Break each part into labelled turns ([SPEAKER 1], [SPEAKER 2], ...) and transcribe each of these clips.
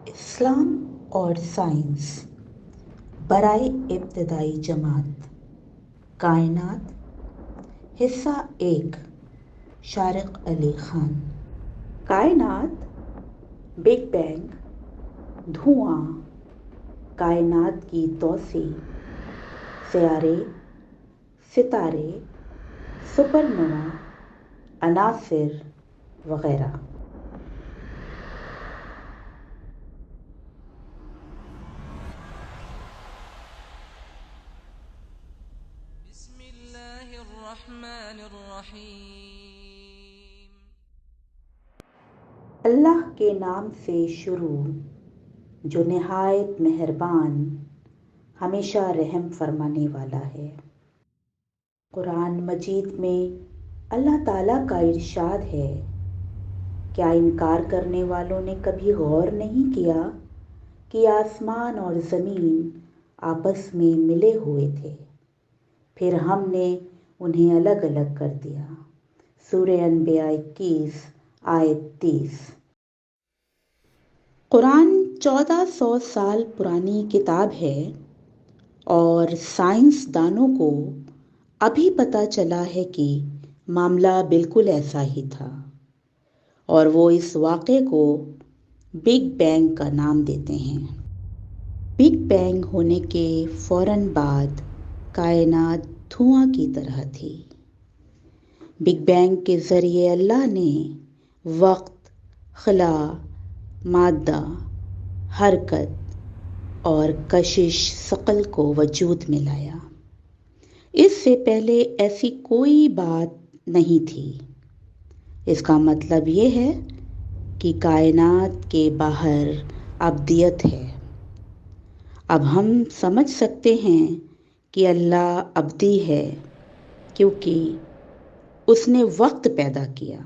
[SPEAKER 1] اسلام اور سائنس برائے ابتدائی جماعت کائنات حصہ 1 شارق علی خان کائنات بگ بینگ دھواں کائنات کی توسیع سیارے ستارے سپر نوا عناصر وغیرہ
[SPEAKER 2] بسم اللہ الرحمن الرحیم۔
[SPEAKER 1] اللہ کے نام سے شروع جو نہایت مہربان ہمیشہ رحم فرمانے والا ہے۔ قرآن مجید میں اللہ تعالیٰ کا ارشاد ہے، کیا انکار کرنے والوں نے کبھی غور نہیں کیا کہ آسمان اور زمین آپس میں ملے ہوئے تھے، پھر ہم نے انہیں الگ الگ کر دیا۔ سورہ انبیاء 21 آیت 30۔ قرآن 1400 سال پرانی کتاب ہے اور سائنس دانوں کو ابھی پتہ چلا ہے کہ معاملہ بالکل ایسا ہی تھا، اور وہ اس واقعے کو بگ بینگ کا نام دیتے ہیں۔ بگ بینگ ہونے کے فوراً بعد کائنات دھواں کی طرح تھی۔ بگ بینگ کے ذریعے اللہ نے وقت، خلا، مادہ، حرکت اور کشش ثقل کو وجود میں لایا۔ اس سے پہلے ایسی کوئی بات نہیں تھی۔ اس کا مطلب یہ ہے کہ کائنات کے باہر ابدیت ہے۔ اب ہم سمجھ سکتے ہیں کہ اللہ ابدی ہے کیونکہ اس نے وقت پیدا کیا۔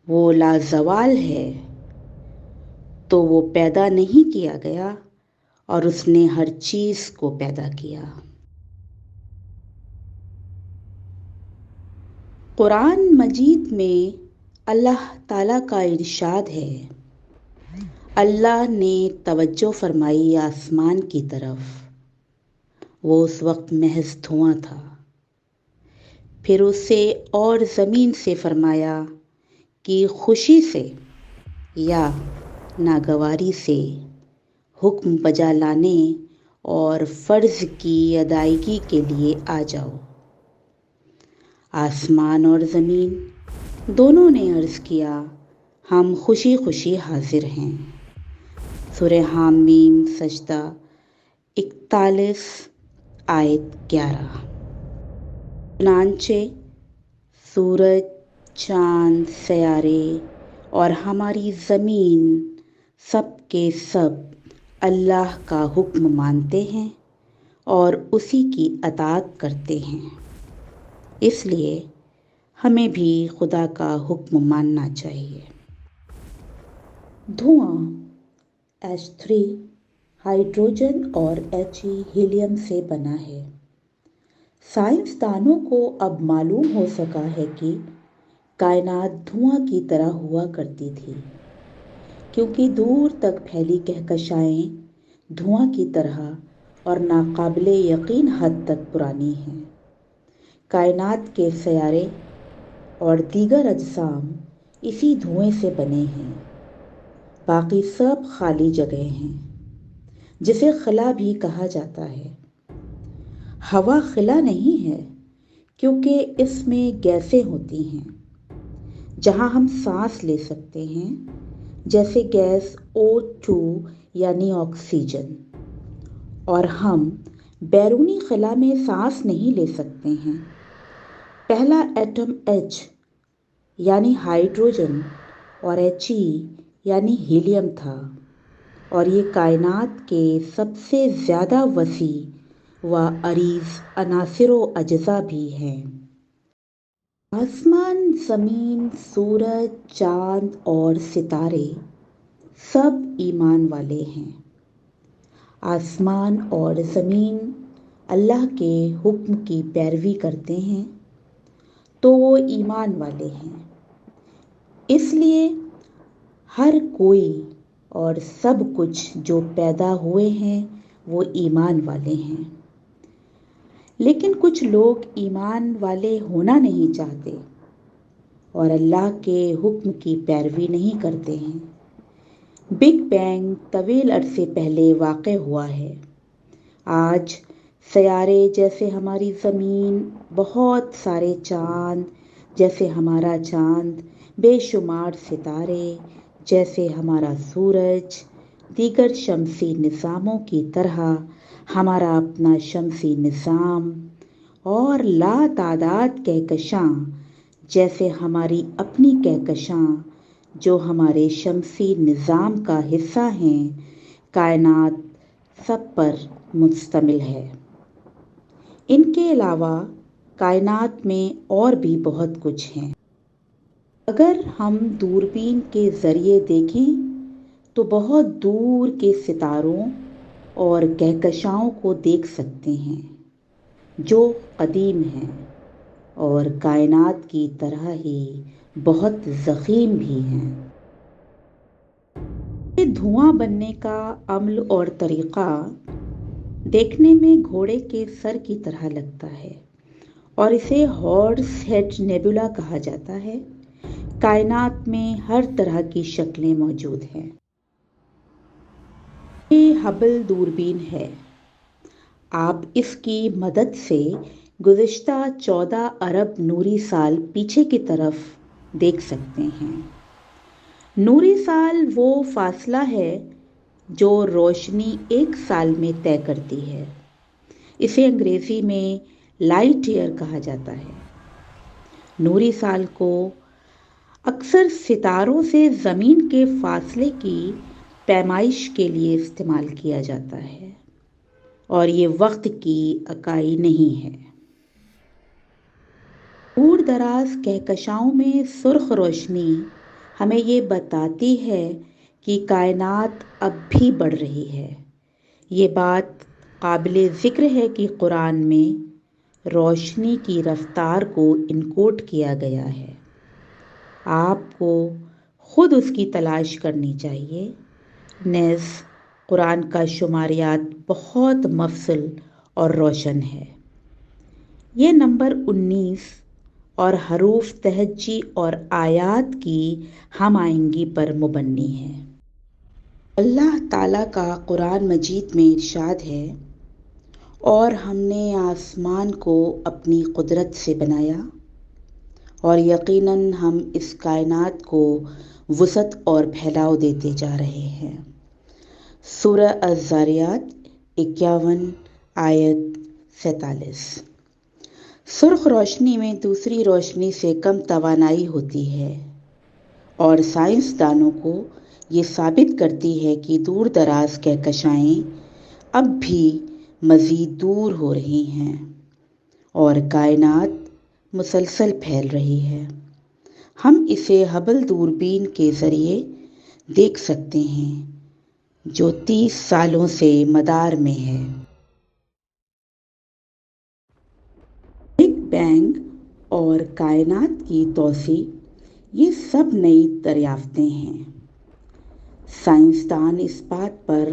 [SPEAKER 1] وہ لازوال ہے تو وہ پیدا نہیں کیا گیا، اور اس نے ہر چیز کو پیدا کیا۔ قرآن مجید میں اللہ تعالیٰ کا ارشاد ہے، اللہ نے توجہ فرمائی آسمان کی طرف، وہ اس وقت محض دھواں تھا۔ پھر اسے اور زمین سے فرمایا کہ خوشی سے یا ناگواری سے حکم بجا لانے اور فرض کی ادائیگی کے لیے آ جاؤ۔ آسمان اور زمین دونوں نے عرض کیا، ہم خوشی خوشی حاضر ہیں۔ سورہ حامیم سجدہ 41 آیت 11۔ چنانچہ سورج، چاند، سیارے اور ہماری زمین سب کے سب اللہ کا حکم مانتے ہیں اور اسی کی اطاعت کرتے ہیں۔ اس لیے ہمیں بھی خدا کا حکم ماننا چاہیے۔ دھواں H3 ہائیڈروجن اور He ہیلیم سے بنا ہے۔ سائنسدانوں کو اب معلوم ہو سکا ہے کہ کائنات دھواں کی طرح ہوا کرتی تھی، کیونکہ دور تک پھیلی کہکشائیں دھواں کی طرح اور ناقابل یقین حد تک پرانی ہیں۔ کائنات کے سیارے اور دیگر اجسام اسی دھوئیں سے بنے ہیں، باقی سب خالی جگہ ہیں، جسے خلا بھی کہا جاتا ہے۔ ہوا خلا نہیں ہے کیونکہ اس میں گیسیں ہوتی ہیں جہاں ہم سانس لے سکتے ہیں، جیسے گیس O2 یعنی آکسیجن، اور ہم بیرونی خلا میں سانس نہیں لے سکتے ہیں۔ پہلا ایٹم H یعنی ہائیڈروجن اور He یعنی ہیلیم تھا، اور یہ کائنات کے سب سے زیادہ وسیع و عریض عناصر و اجزاء بھی ہیں۔ آسمان، زمین، سورج، چاند اور ستارے سب ایمان والے ہیں۔ آسمان اور زمین اللہ کے حکم کی پیروی کرتے ہیں تو وہ ایمان والے ہیں۔ اس لیے ہر کوئی اور سب کچھ جو پیدا ہوئے ہیں وہ ایمان والے ہیں۔ لیکن کچھ لوگ ایمان والے ہونا نہیں چاہتے اور اللہ کے حکم کی پیروی نہیں کرتے ہیں۔ بگ بینگ طویل عرصے پہلے واقع ہوا ہے۔ آج سیارے جیسے ہماری زمین، بہت سارے چاند جیسے ہمارا چاند، بے شمار ستارے جیسے ہمارا سورج، دیگر شمسی نظاموں کی طرح ہمارا اپنا شمسی نظام، اور لا تعداد کہکشاں جیسے ہماری اپنی کہکشاں جو ہمارے شمسی نظام کا حصہ ہیں، کائنات سب پر مشتمل ہے۔ ان کے علاوہ کائنات میں اور بھی بہت کچھ ہیں۔ اگر ہم دوربین کے ذریعے دیکھیں تو بہت دور کے ستاروں اور کہکشاؤں کو دیکھ سکتے ہیں جو قدیم ہیں اور کائنات کی طرح ہی بہت ضخیم بھی ہیں۔ یہ دھواں بننے کا عمل اور طریقہ دیکھنے میں گھوڑے کے سر کی طرح لگتا ہے اور اسے ہارس ہیڈ نیبولا کہا جاتا ہے۔ کائنات میں ہر طرح کی شکلیں موجود ہیں۔ یہ ہبل دوربین ہے۔ آپ اس کی مدد سے گزشتہ 14 ارب نوری سال پیچھے کی طرف دیکھ سکتے ہیں۔ نوری سال وہ فاصلہ ہے جو روشنی ایک سال میں طے کرتی ہے۔ اسے انگریزی میں لائٹ ایئر کہا جاتا ہے۔ نوری سال کو اکثر ستاروں سے زمین کے فاصلے کی پیمائش کے لیے استعمال کیا جاتا ہے اور یہ وقت کی اکائی نہیں ہے۔ دور دراز کہکشاؤں میں سرخ روشنی ہمیں یہ بتاتی ہے کہ کائنات اب بھی بڑھ رہی ہے۔ یہ بات قابل ذکر ہے کہ قرآن میں روشنی کی رفتار کو انکوڈ کیا گیا ہے۔ آپ کو خود اس کی تلاش کرنی چاہیے۔ نیز قرآن کا شماریات بہت مفصل اور روشن ہے۔ یہ نمبر 19 اور حروف تہجی اور آیات کی ہم آہنگی پر مبنی ہے۔ اللہ تعالیٰ کا قرآن مجید میں ارشاد ہے، اور ہم نے آسمان کو اپنی قدرت سے بنایا اور یقیناً ہم اس کائنات کو وسعت اور پھیلاؤ دیتے جا رہے ہیں۔ سورہ الذاریات 51 آیت 47۔ سرخ روشنی میں دوسری روشنی سے کم توانائی ہوتی ہے اور سائنسدانوں کو یہ ثابت کرتی ہے کہ دور دراز کہکشائیں اب بھی مزید دور ہو رہی ہیں اور کائنات مسلسل پھیل رہی ہے۔ ہم اسے ہبل دوربین کے ذریعے دیکھ سکتے ہیں جو 30 سالوں سے مدار میں ہے۔ بگ بینگ اور کائنات کی توسیع یہ سب نئی دریافتیں ہیں۔ سائنسدان اس بات پر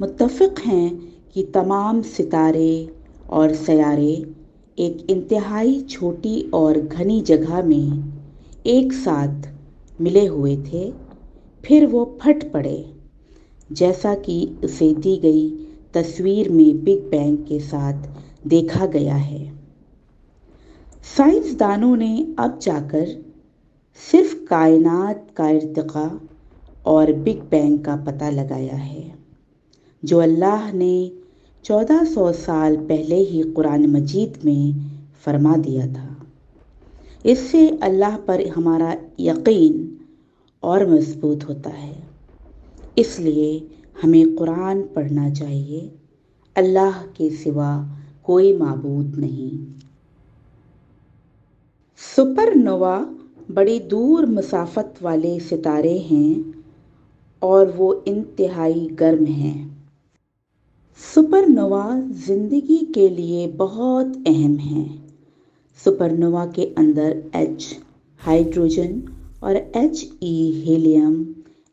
[SPEAKER 1] متفق ہیں کہ تمام ستارے اور سیارے ایک انتہائی چھوٹی اور گھنی جگہ میں ایک ساتھ ملے ہوئے تھے، پھر وہ پھٹ پڑے، جیسا کہ اسے دی گئی تصویر میں بگ بینگ کے ساتھ دیکھا گیا ہے۔ سائنسدانوں نے اب جا کر صرف کائنات کا ارتقاء اور بگ بینگ کا پتہ لگایا ہے، جو اللہ نے 1400 سال پہلے ہی قرآن مجید میں فرما دیا تھا۔ اس سے اللہ پر ہمارا یقین اور مضبوط ہوتا ہے۔ اس لیے ہمیں قرآن پڑھنا چاہیے۔ اللہ کے سوا کوئی معبود نہیں۔ سپر نووا بڑی دور مسافت والے ستارے ہیں اور وہ انتہائی گرم ہیں۔ سپر نووا زندگی کے لیے بہت اہم ہیں۔ سپر نووا کے اندر H ہائیڈروجن اور He ہیلیم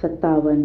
[SPEAKER 1] 57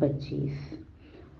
[SPEAKER 1] 25।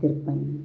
[SPEAKER 1] 53।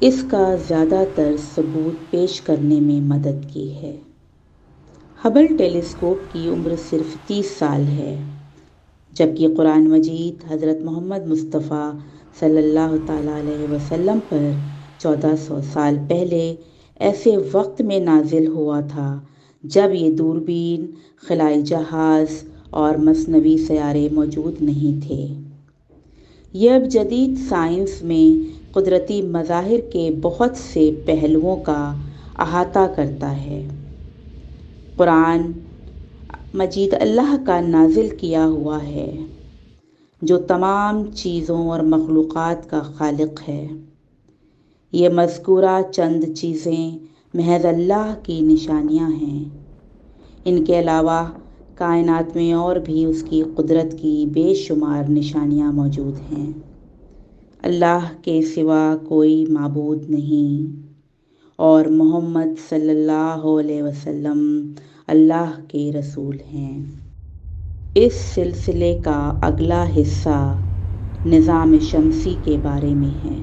[SPEAKER 1] اس کا زیادہ تر ثبوت پیش کرنے میں مدد کی ہے۔ ہبل ٹیلیسکوپ کی عمر صرف 30 سال ہے، جبکہ قرآن مجید حضرت محمد مصطفیٰ صلی اللہ تعالیٰ علیہ وسلم پر 1400 سال پہلے ایسے وقت میں نازل ہوا تھا جب یہ دوربین، خلائی جہاز اور مصنوعی سیارے موجود نہیں تھے۔ یہ اب جدید سائنس میں قدرتی مظاہر کے بہت سے پہلوؤں کا احاطہ کرتا ہے۔ قرآن مجید اللہ کا نازل کیا ہوا ہے، جو تمام چیزوں اور مخلوقات کا خالق ہے۔ یہ مذکورہ چند چیزیں محض اللہ کی نشانیاں ہیں۔ ان کے علاوہ کائنات میں اور بھی اس کی قدرت کی بے شمار نشانیاں موجود ہیں۔ اللہ کے سوا کوئی معبود نہیں، اور محمد صلی اللہ علیہ وسلم اللہ کے رسول ہیں۔ اس سلسلے کا اگلا حصہ نظام شمسی کے بارے میں ہے۔